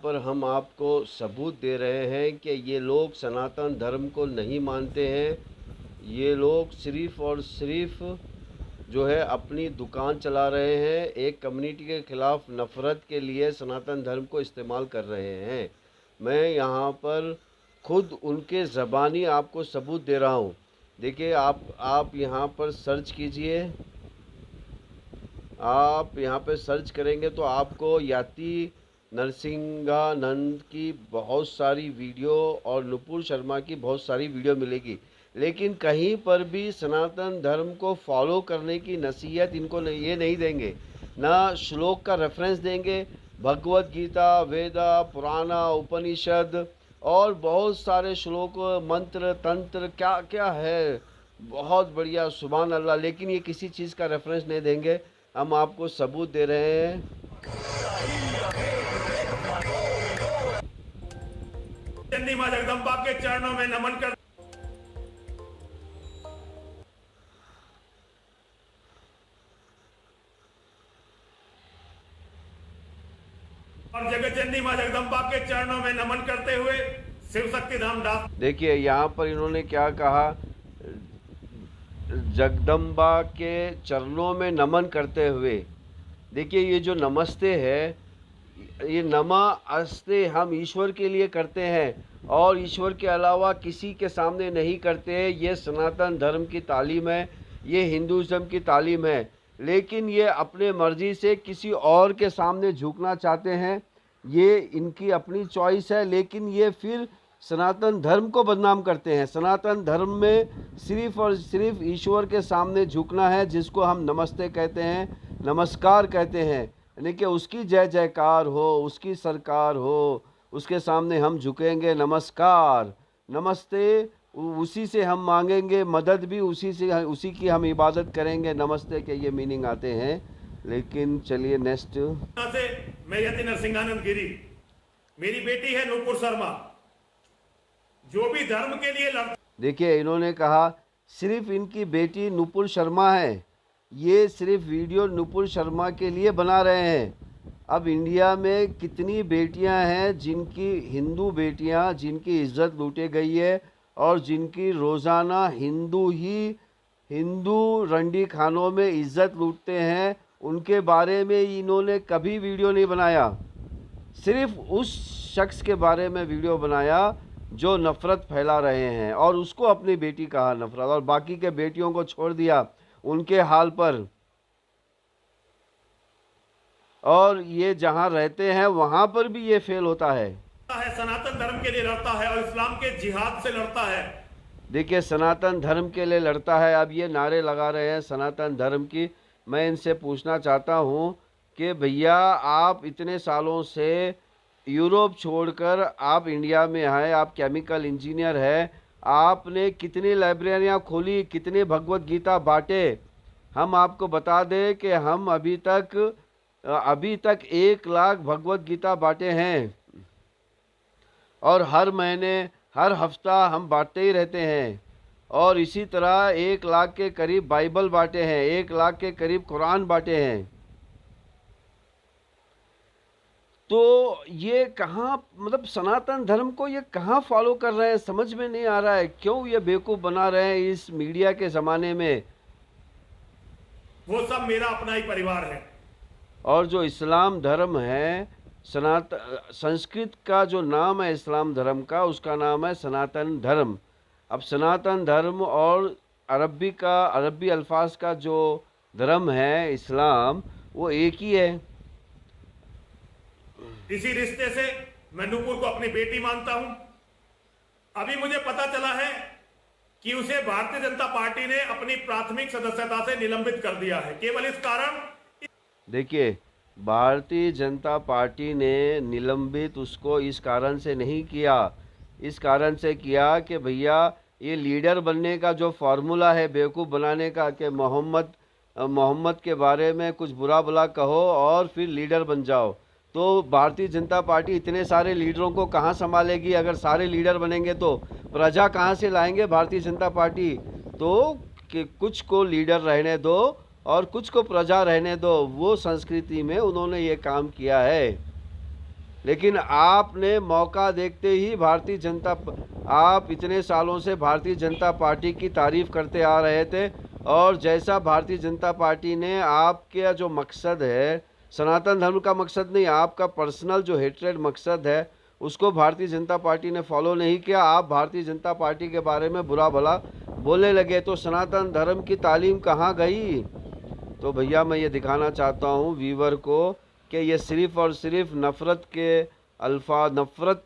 पर हम आपको सबूत दे रहे हैं कि ये लोग सनातन धर्म को नहीं मानते हैं। ये लोग सिर्फ़ और सिर्फ़ जो है अपनी दुकान चला रहे हैं, एक कम्युनिटी के ख़िलाफ़ नफ़रत के लिए सनातन धर्म को इस्तेमाल कर रहे हैं। मैं यहाँ पर खुद उनके ज़बानी आपको सबूत दे रहा हूँ। देखिए, आप यहाँ पर सर्च कीजिए। आप यहाँ पे सर्च करेंगे तो आपको याति नरसिंहानंद की बहुत सारी वीडियो और नुपुर शर्मा की बहुत सारी वीडियो मिलेगी, लेकिन कहीं पर भी सनातन धर्म को फॉलो करने की नसीहत इनको ये नहीं देंगे, ना श्लोक का रेफरेंस देंगे। भगवत गीता, वेदा, पुराना, उपनिषद और बहुत सारे श्लोक, मंत्र, तंत्र क्या क्या है, बहुत बढ़िया, सुभान अल्लाह, लेकिन ये किसी चीज़ का रेफरेंस नहीं देंगे। हम आपको सबूत दे रहे हैं। चंडी मां जगदम्बा के चरणों में नमन कर और जगत चंडी मां जगदम्बा के चरणों में नमन करते हुए शिव शक्ति धाम दास। देखिए यहाँ पर इन्होंने क्या कहा, जगदम्बा के चरणों में नमन करते हुए। देखिए ये जो नमस्ते है, ये नमा अस्ते हम ईश्वर के लिए करते हैं और ईश्वर के अलावा किसी के सामने नहीं करते हैं। ये सनातन धर्म की तालीम है, ये हिंदुज़म की तालीम है, लेकिन ये अपने मर्ज़ी से किसी और के सामने झुकना चाहते हैं। ये इनकी अपनी चॉइस है, लेकिन ये फिर सनातन धर्म को बदनाम करते हैं। सनातन धर्म में सिर्फ़ और सिर्फ ईश्वर के सामने झुकना है, जिसको हम नमस्ते कहते हैं, नमस्कार कहते हैं, यानी कि उसकी जय जयकार हो, उसकी सरकार हो, उसके सामने हम झुकेंगे, नमस्कार, नमस्ते, उसी से हम मांगेंगे मदद भी, उसी की हम इबादत करेंगे। नमस्ते के ये मीनिंग आते हैं। लेकिन चलिए नेक्स्ट। से मैं यति नरसिंहानंद गिरी, मेरी बेटी है नुपुर शर्मा, जो भी धर्म के लिए लड़। देखिए इन्होंने कहा सिर्फ इनकी बेटी नुपुर शर्मा है, ये सिर्फ वीडियो नुपुर शर्मा के लिए बना रहे हैं। अब इंडिया में कितनी बेटियां हैं जिनकी, हिंदू बेटियां जिनकी इज्जत लूटी गई है और जिनकी रोज़ाना हिंदू रंडी खानों में इज्जत लूटते हैं, उनके बारे में इन्होंने कभी वीडियो नहीं बनाया। सिर्फ उस शख्स के बारे में वीडियो बनाया जो नफ़रत फैला रहे हैं और उसको अपनी बेटी कहा नफ़रत, और बाकी के बेटियों को छोड़ दिया उनके हाल पर। और ये जहाँ रहते हैं वहाँ पर भी ये फेल होता है। सनातन धर्म के लिए लड़ता है और इस्लाम के जिहाद से लड़ता है। देखिए सनातन धर्म के लिए लड़ता है। अब ये नारे लगा रहे हैं सनातन धर्म की। मैं इनसे पूछना चाहता हूँ कि भैया, आप इतने सालों से यूरोप छोड़कर आप इंडिया में आए, आप केमिकल इंजीनियर हैं, आपने कितनी लाइब्रेरियाँ खोली, कितने भगवत गीता बांटे? हम आपको बता दें कि हम अभी तक 1 लाख भगवत गीता बांटे हैं और हर महीने, हर हफ्ता हम बांटते ही रहते हैं। और इसी तरह 1 लाख के करीब बाइबल बांटे हैं, 1 लाख के करीब कुरान बांटे हैं। तो ये कहाँ, मतलब सनातन धर्म को ये कहाँ फॉलो कर रहे हैं, समझ में नहीं आ रहा है। क्यों ये बेवकूफ़ बना रहे हैं इस मीडिया के ज़माने में। वो सब मेरा अपना ही परिवार है। और जो इस्लाम धर्म है, संस्कृत का जो नाम है इस्लाम धर्म का, उसका नाम है सनातन धर्म। अब सनातन धर्म और अरबी अल्फाज का जो धर्म है इस्लाम, वो एक ही है। इसी रिश्ते से मैं नुपुर को अपनी बेटी मानता हूं। अभी मुझे पता चला है कि उसे भारतीय जनता पार्टी ने अपनी प्राथमिक सदस्यता से निलंबित कर दिया है, केवल इस कारण। देखिए, भारतीय जनता पार्टी ने निलंबित उसको इस कारण से नहीं किया, इस कारण से किया कि भैया ये लीडर बनने का जो फार्मूला है बेवकूफ़ बनाने का, कि मोहम्मद के बारे में कुछ बुरा भला कहो और फिर लीडर बन जाओ, तो भारतीय जनता पार्टी इतने सारे लीडरों को कहाँ संभालेगी? अगर सारे लीडर बनेंगे तो प्रजा कहाँ से लाएंगे भारतीय जनता पार्टी? तो कि कुछ को लीडर रहने दो और कुछ को प्रजा रहने दो, वो संस्कृति में उन्होंने ये काम किया है। लेकिन आपने मौका देखते ही आप इतने सालों से भारतीय जनता पार्टी की तारीफ करते आ रहे थे, और जैसा भारतीय जनता पार्टी ने आपका जो मकसद है, सनातन धर्म का मकसद नहीं, आपका पर्सनल जो हेट्रेड मकसद है, उसको भारतीय जनता पार्टी ने फॉलो नहीं किया। आप भारतीय जनता पार्टी के बारे में बुरा भला बोलने लगे, तो सनातन धर्म की तालीम कहाँ गई? तो भैया मैं ये दिखाना चाहता हूँ व्यूवर को कि ये सिर्फ़ और सिर्फ नफ़रत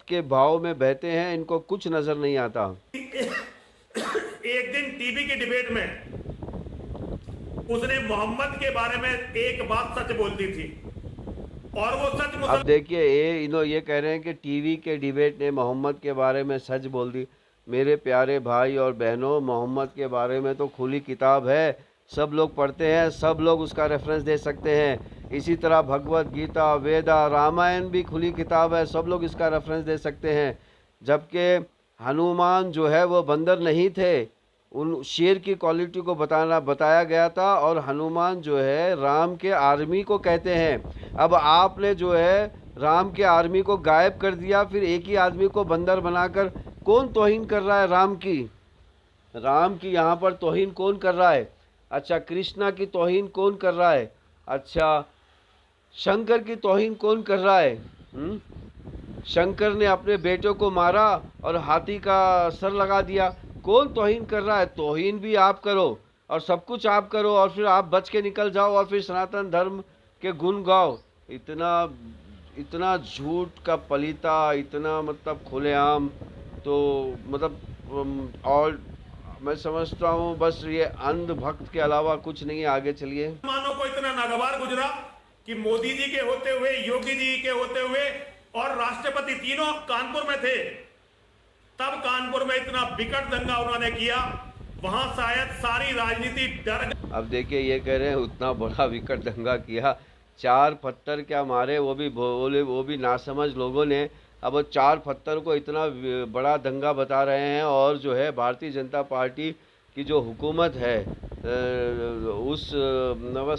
के भाव में बहते हैं, इनको कुछ नज़र नहीं आता। एक दिन टीवी की डिबेट में उसने मोहम्मद के बारे में एक बात सच बोल दी थी, और वो सच अब देखिए ये कह रहे हैं कि टीवी के डिबेट ने मोहम्मद के बारे में सच बोल दी। मेरे प्यारे भाई और बहनों, मोहम्मद के बारे में तो खुली किताब है, सब लोग पढ़ते हैं, सब लोग उसका रेफरेंस दे सकते हैं। इसी तरह भगवत गीता, वेदा, रामायण भी खुली किताब है, सब लोग इसका रेफरेंस दे सकते हैं। जबकि हनुमान जो है वो बंदर नहीं थे, उन शेर की क्वालिटी को बताया गया था, और हनुमान जो है राम के आर्मी को कहते हैं। अब आपने जो है राम के आर्मी को गायब कर दिया, फिर एक ही आदमी को बंदर बनाकर कौन तौहीन कर रहा है राम की यहाँ पर तौहीन कौन कर रहा है? अच्छा, कृष्णा की तौहीन कौन कर रहा है? अच्छा, शंकर की तौहीन कौन कर रहा है? शंकर ने अपने बेटों को मारा और हाथी का सर लगा दिया। कौन तौहीन कर रहा है? तौहीन भी आप करो और सब कुछ आप करो, और फिर आप बच के निकल जाओ, और फिर सनातन धर्म के गुण गाओ। इतना झूठ का पलीता, इतना मतलब खुलेआम, तो मतलब और मैं समझता हूँ बस ये अंधभक्त के अलावा कुछ नहीं है। आगे चलिए। मुसलमानों को इतना नागवार गुजरा कि मोदी जी के होते हुए, योगी जी के होते हुए और राष्ट्रपति तीनों कानपुर में थे, तब कानपुर में इतना विकट दंगा उन्होंने किया, वहां शायद सारी राजनीति डर गई। अब देखिए ये कह रहे हैं उतना बड़ा विकट दंगा किया, 4 पत्थर क्या मारे, वो भी नासमझ लोगों ने। अब वो 4 पत्थर को इतना बड़ा दंगा बता रहे हैं, और जो है भारतीय जनता पार्टी की जो हुकूमत है, उस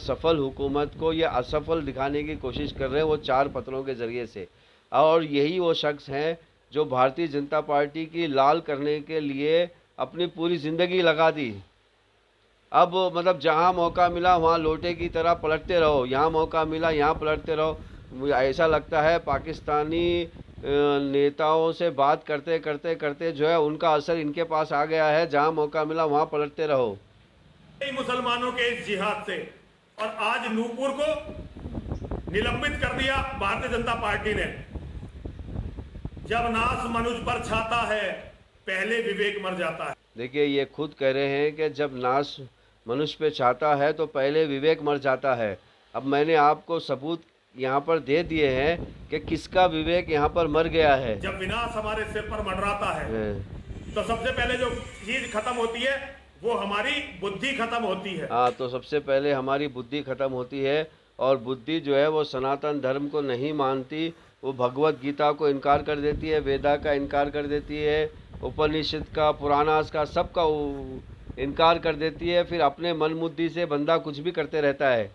सफल हुकूमत को ये असफल दिखाने की कोशिश कर रहे हैं वो 4 पत्थरों के ज़रिए से। और यही वो शख्स हैं जो भारतीय जनता पार्टी की लाल करने के लिए अपनी पूरी ज़िंदगी लगा दी। अब मतलब जहाँ मौका मिला वहाँ लोटे की तरह पलटते रहो, यहाँ मौका मिला यहाँ पलटते रहो। मुझे ऐसा लगता है पाकिस्तानी नेताओं से बात करते करते करते जो है उनका असर इनके पास आ गया है, जहाँ मौका मिला वहाँ पलटते रहो। मुसलमानों के इस जिहाद से, और आज नूपुर को निलंबित कर दिया भारतीय जनता पार्टी ने। जब नाश मनुष्य पर छाता है, पहले विवेक मर जाता है। देखिए ये खुद कह रहे हैं कि जब नाश मनुष्य पे छाता है तो पहले विवेक मर जाता है। अब मैंने आपको सबूत यहाँ पर दे दिए हैं कि किसका विवेक यहाँ पर मर गया है। जब विनाश हमारे सिर पर मंडराता है तो सबसे पहले जो चीज खत्म होती है वो हमारी बुद्धि खत्म होती है। हाँ, तो सबसे पहले हमारी बुद्धि खत्म होती है, और बुद्धि जो है वो सनातन धर्म को नहीं मानती, वो भगवत गीता को इनकार कर देती है, वेदा का इनकार कर देती है, उपनिषद का, पुराणास का, सब का इनकार कर देती है। फिर अपने मन बुद्धि से बंदा कुछ भी करते रहता है,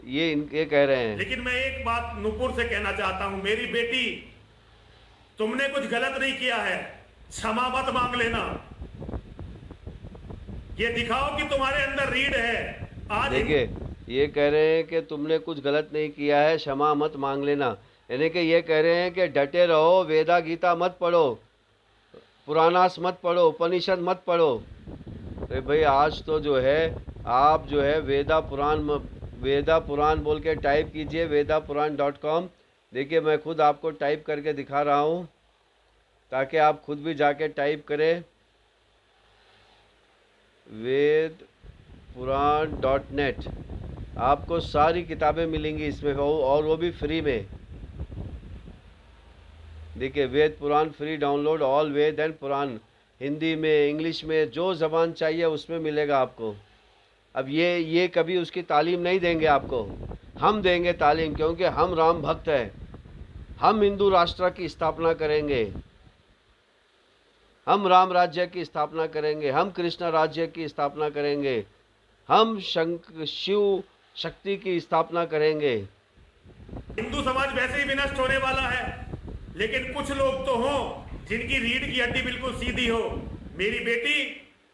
ये कह रहे हैं। लेकिन मैं एक बात नूपुर से कहना चाहता हूँ, मेरी बेटी, तुमने कुछ गलत नहीं किया है, क्षमा मत मांग लेना। ये दिखाओ कि तुम्हारे अंदर रीढ़ है। आज देखिए ये कह रहे हैं कि तुमने कुछ गलत नहीं किया है, क्षमा मत मांग लेना। यानी कि ये कह रहे हैं कि डटे रहो, वेदा गीता मत पढ़ो, पुराणास मत पढ़ो, उपनिषद मत पढ़ो। तो भाई आज तो जो है आप जो है वेदा पुराण बोल के टाइप कीजिए vedapuran.com। देखिए मैं खुद आपको टाइप करके दिखा रहा हूँ ताकि आप खुद भी जाके टाइप करें vedpuran.net। आपको सारी किताबें मिलेंगी इसमें, और वो भी फ्री में। देखिए Ved Puran free download, all Ved and Puran, Hindi में, इंग्लिश में, जो ज़बान चाहिए उसमें मिलेगा आपको। अब ये कभी उसकी तालीम नहीं देंगे आपको, हम देंगे तालीम, क्योंकि हम राम भक्त हैं। हम हिंदू राष्ट्र की स्थापना करेंगे, हम राम राज्य की स्थापना करेंगे, हम कृष्ण राज्य की स्थापना करेंगे, हम शिव शक्ति की स्थापना करेंगे। हिंदू समाज वैसे ही विनष्ट होने वाला है, लेकिन कुछ लोग तो हों जिनकी रीढ़ की हड्डी बिल्कुल सीधी हो। मेरी बेटी,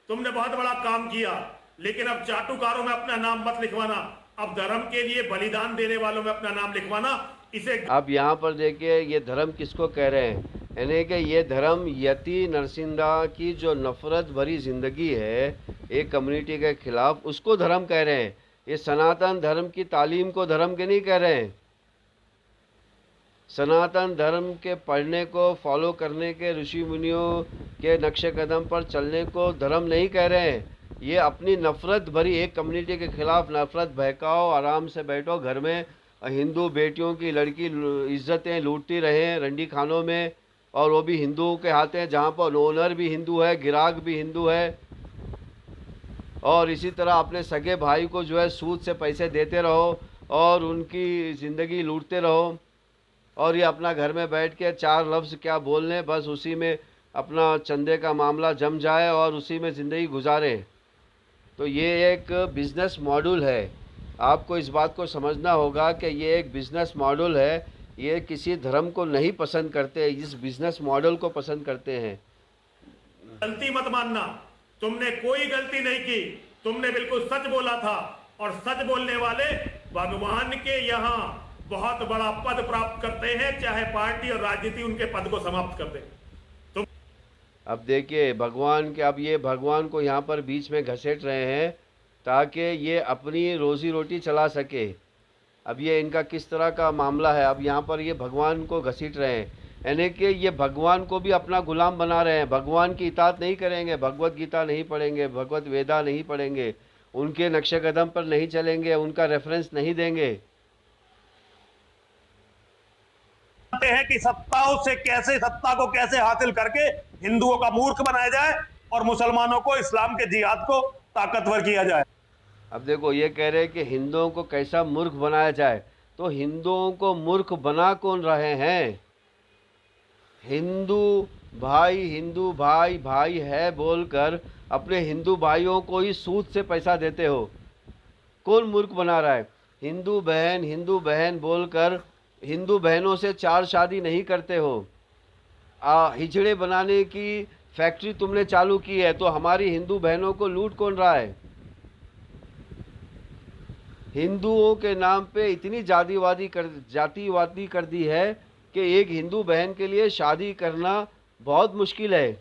तुमने बहुत बड़ा काम किया, लेकिन अब चाटुकारों में अपना नाम मत लिखवाना। अब धर्म के लिए बलिदान देने वालों में अपना नाम लिखवाना। इसे अब यहाँ पर देखिए ये धर्म किसको कह रहे हैं, यानी कि ये धर्म यति नरसिंदा की जो नफरत भरी ज़िंदगी है एक कम्युनिटी के खिलाफ, उसको धर्म कह रहे हैं। ये सनातन धर्म की तालीम को धर्म के नहीं कह रहे हैं। सनातन धर्म के पढ़ने को, फॉलो करने के, ऋषि मुनियों के नक्शे कदम पर चलने को धर्म नहीं कह रहे हैं। ये अपनी नफ़रत भरी एक कम्युनिटी के ख़िलाफ़ नफ़रत बहकाओ, आराम से बैठो घर में, हिंदू बेटियों की लड़की इज्जतें लूटती रहें रंडी खानों में, और वो भी हिंदुओं के हाथ हैं, जहाँ पर ओनर भी हिंदू है, गिराक भी हिंदू है। और इसी तरह अपने सगे भाई को जो है सूद से पैसे देते रहो और उनकी ज़िंदगी लूटते रहो, और ये अपना घर में बैठ के चार लफ्ज़ क्या बोल लें, बस उसी में अपना चंदे का मामला जम जाए और उसी में ज़िंदगी गुजारें। तो ये एक बिज़नेस मॉडल है। आपको इस बात को समझना होगा कि ये एक बिज़नेस मॉडल है। ये किसी धर्म को नहीं पसंद करते, इस बिज़नेस मॉडल को पसंद करते हैं। गलती मत मानना, तुमने कोई गलती नहीं की, तुमने बिल्कुल सच बोला था, और सच बोलने वाले भगवान के यहाँ बहुत बड़ा पद प्राप्त करते हैं, चाहे पार्टी और राजनीति उनके पद को समाप्त कर दे। तुम अब देखिए भगवान के, अब ये भगवान को यहाँ पर बीच में घसीट रहे हैं ताकि ये अपनी रोज़ी रोटी चला सके। अब ये इनका किस तरह का मामला है, अब यहाँ पर ये भगवान को घसीट रहे हैं, यानी कि ये भगवान को भी अपना गुलाम बना रहे हैं। भगवान की इताअत नहीं करेंगे, भगवत गीता नहीं पढ़ेंगे, भगवत वेदा नहीं पढ़ेंगे, उनके नक्शे कदम पर नहीं चलेंगे, उनका रेफरेंस नहीं देंगे। हैं कि सत्ता को कैसे हासिल करके हिंदुओं का मूर्ख बनाया जाए और मुसलमानों को, इस्लाम के जिहाद को ताकतवर किया जाए। अब देखो ये कह रहे हैं कि हिंदुओं को कैसा मूर्ख बनाया जाए, तो हिंदुओं को मूर्ख बना कौन रहे हैं? हिंदू भाई भाई है बोलकर अपने हिंदू भाइयों को ही सूद से पैसा देते हो, कौन मूर्ख बना रहा है? हिंदू बहन बोलकर हिंदू बहनों से 4 शादी नहीं करते हो। हिजड़े बनाने की फैक्ट्री तुमने चालू की है, तो हमारी हिंदू बहनों को लूट कौन रहा है? हिंदुओं के नाम पे इतनी जातिवादी कर दी है कि एक हिंदू बहन के लिए शादी करना बहुत मुश्किल है।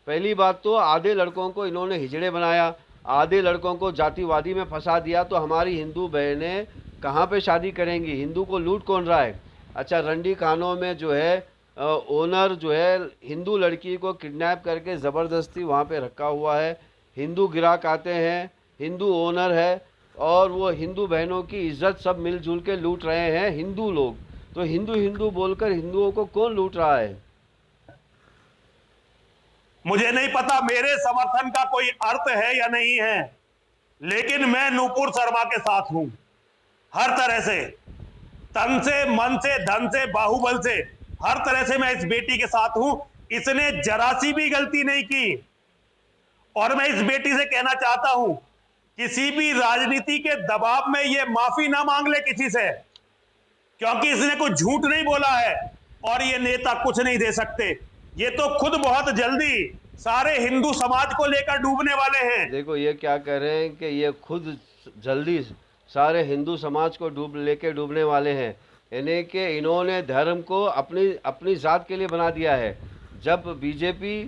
पहली बात तो आधे लड़कों को इन्होंने हिजड़े बनाया, आधे लड़कों को जातिवादी में फंसा दिया, तो हमारी हिंदू बहनें कहाँ पे शादी करेंगी? हिंदू को लूट कौन रहा है? अच्छा, रंडी खानों में जो है ओनर जो है हिंदू लड़की को किडनैप करके ज़बरदस्ती वहाँ पे रखा हुआ है। हिंदू गिराक आते हैं, हिंदू ओनर है, और वो हिंदू बहनों की इज्जत सब मिलजुल के लूट रहे हैं हिंदू लोग। तो हिंदू बोलकर हिंदुओं को कौन लूट रहा है? मुझे नहीं पता मेरे समर्थन का कोई अर्थ है या नहीं है, लेकिन मैं नूपुर शर्मा के साथ हूं हर तरह से, तन से, मन से, धन से, बाहुबल से, हर तरह से मैं इस बेटी के साथ हूं। इसने जरा सी भी गलती नहीं की, और मैं इस बेटी से कहना चाहता हूं, किसी भी राजनीति के दबाव में ये माफी ना मांग ले किसी से, क्योंकि इसने कुछ झूठ नहीं बोला है और ये नेता कुछ नहीं दे सकते। ये तो खुद बहुत जल्दी सारे हिंदू समाज को लेकर डूबने वाले हैं। देखो ये क्या कह रहे हैं कि ये खुद जल्दी सारे हिंदू समाज को डूबने वाले हैं, यानी कि इन्होंने धर्म को अपनी ज़ात के लिए बना दिया है। जब बीजेपी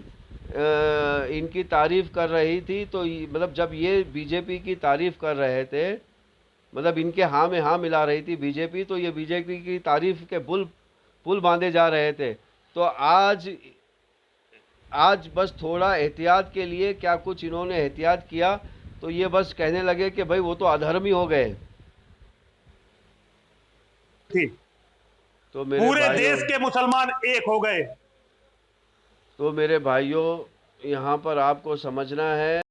इनकी तारीफ़ कर रही थी, तो मतलब जब ये बीजेपी की तारीफ़ कर रहे थे, मतलब इनके हाँ में हाँ मिला रही थी बीजेपी, तो ये बीजेपी की तारीफ़ के पुल बांधे जा रहे थे। तो आज बस थोड़ा एहतियात के लिए क्या कुछ इन्होंने एहतियात किया, तो ये बस कहने लगे कि भाई वो तो अधर्मी हो गए। तो पूरे देश के मुसलमान एक हो गए। तो मेरे भाइयों, यहाँ पर आपको समझना है